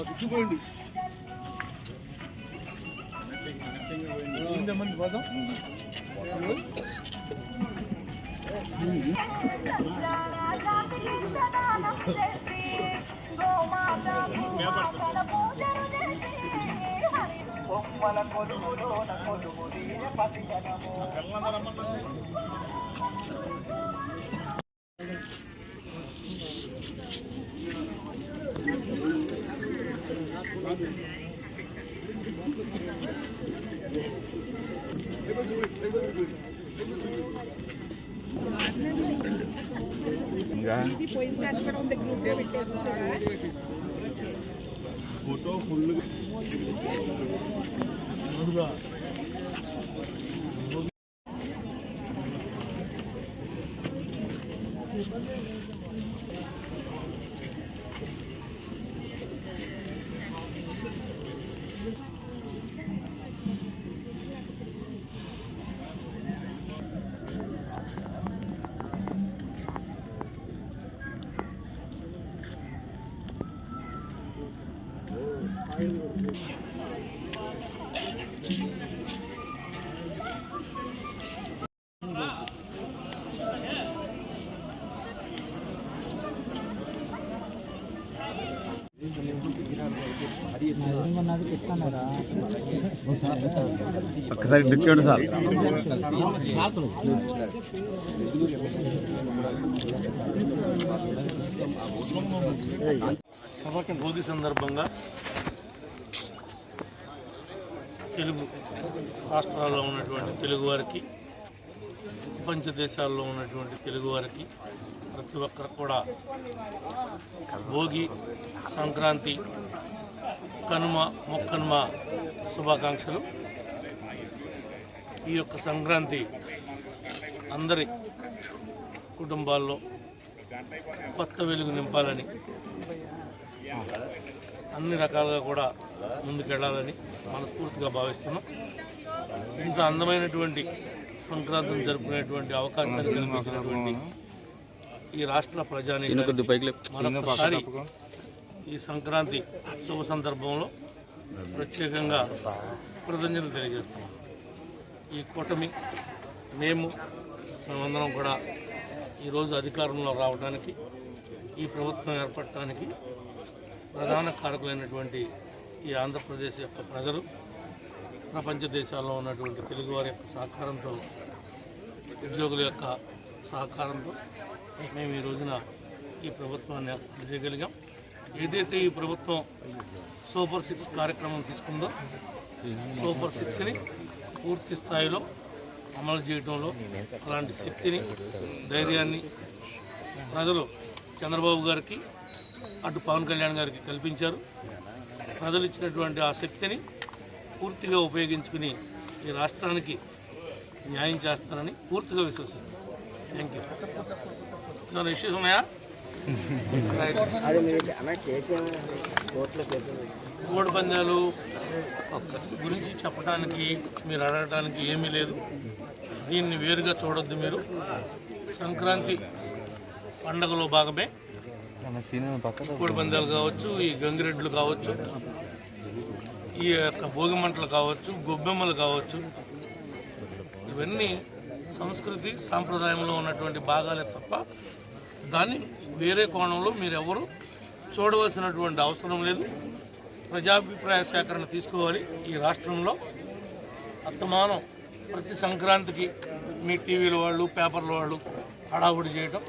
చుట్టుకోండి మంది పోదాం photo full ఒక్కసారి డిక్యూడ్ సార్ భోగి సందర్భంగా తెలుగు రాష్ట్రాల్లో ఉన్నటువంటి తెలుగు వారికి ప్రపంచ దేశాల్లో ఉన్నటువంటి తెలుగు వారికి ప్రతి ఒక్కరు కూడా భోగి సంక్రాంతి కనుమ మొక్కనుమ శుభాకాంక్షలు. ఈ యొక్క సంక్రాంతి అందరి కుటుంబాల్లో కొత్త వెలుగు నింపాలని, అన్ని రకాలుగా కూడా ముందుకెళ్లాలని మనస్ఫూర్తిగా భావిస్తున్నాం. ఇంత అందమైనటువంటి సంక్రాంతిని జరుపుకునేటువంటి అవకాశాన్ని కల్పించినటువంటి ఈ రాష్ట్ర ప్రజానీకానికి మరొకసారి ఈ సంక్రాంతి శుభ సందర్భంలో ప్రత్యేకంగా కృతజ్ఞతలు తెలియజేస్తున్నాం. ఈ కూటమి మేమందరం కూడా ఈరోజు అధికారంలో రావడానికి, ఈ ప్రభుత్వం ఏర్పడటానికి ప్రధాన కారకులైనటువంటి ఈ ఆంధ్రప్రదేశ్ యొక్క ప్రజలు, ప్రపంచ దేశాల్లో ఉన్నటువంటి తెలుగువారి యొక్క సహకారంతో, ఉద్యోగుల యొక్క సహకారంతో మేము ఈ రోజున ఈ ప్రభుత్వాన్ని ఏర్పాటు చేయగలిగాం. ఏదైతే ఈ ప్రభుత్వం సూపర్ 6 కార్యక్రమం తీసుకుందో, సూపర్ 6ని పూర్తి స్థాయిలో అమలు చేయడంలో అలాంటి శక్తిని, ధైర్యాన్ని ప్రజలు చంద్రబాబు గారికి, అటు పవన్ కళ్యాణ్ గారికి కల్పించారు. ప్రజలు ఇచ్చినటువంటి ఆ శక్తిని పూర్తిగా ఉపయోగించుకుని ఈ రాష్ట్రానికి న్యాయం చేస్తారని పూర్తిగా విశ్వసిస్తాను. Thank you. ఏమైనా ఇష్యూస్ ఉన్నాయా? కోడి పందాలు గురించి చెప్పడానికి, మీరు అడగడానికి ఏమీ లేదు. దీన్ని వేరుగా చూడొద్దు. మీరు సంక్రాంతి పండగలో భాగమే కోడి పందాలు కావచ్చు, ఈ గంగిరెడ్లు కావచ్చు, ఈ యొక్క భోగి మంటలు కావచ్చు, గొబ్బెమ్మలు కావచ్చు, ఇవన్నీ సంస్కృతి సాంప్రదాయంలో ఉన్నటువంటి భాగాలే తప్ప దాన్ని వేరే కోణంలో మీరెవరు చూడవలసినటువంటి అవసరం లేదు. ప్రజాభిప్రాయ సేకరణ తీసుకోవాలి. ఈ రాష్ట్రంలో అత్తమానం ప్రతి సంక్రాంతికి మీ టీవీల వాళ్ళు, పేపర్ల వాళ్ళు హడావుడి చేయటం,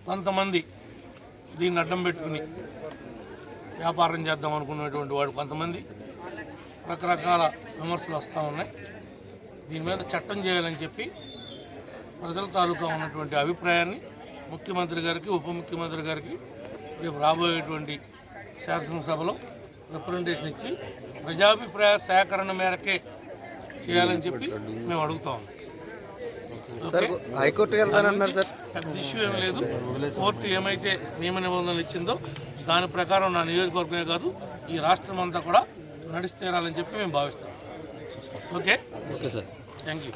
కొంతమంది దీన్ని అడ్డం పెట్టుకుని వ్యాపారం చేద్దాం అనుకునేటువంటి వాడు కొంతమంది రకరకాల విమర్శలు వస్తూ ఉన్నాయి. దీని మీద చట్టం చేయాలని చెప్పి ప్రజల తాలూకా ఉన్నటువంటి అభిప్రాయాన్ని ముఖ్యమంత్రి గారికి, ఉప ముఖ్యమంత్రి గారికి రేపు రాబోయేటువంటి శాసనసభలో రిప్రజెంటేషన్ ఇచ్చి ప్రజాభిప్రాయ సేకరణ మేరకే చేయాలని చెప్పి మేము అడుగుతాం. హైకోర్టుకి వెళ్తానన్నారు సార్. పెద్ద ఇష్యూ ఏం లేదు. కోర్టు ఏమైతే నియమ నిబంధనలు ఇచ్చిందో దాని ప్రకారం నా నియోజకవర్గమే కాదు ఈ రాష్ట్రం అంతా కూడా నడిచి తీరాలని చెప్పి మేము భావిస్తాం. Okay okay sir, thank you.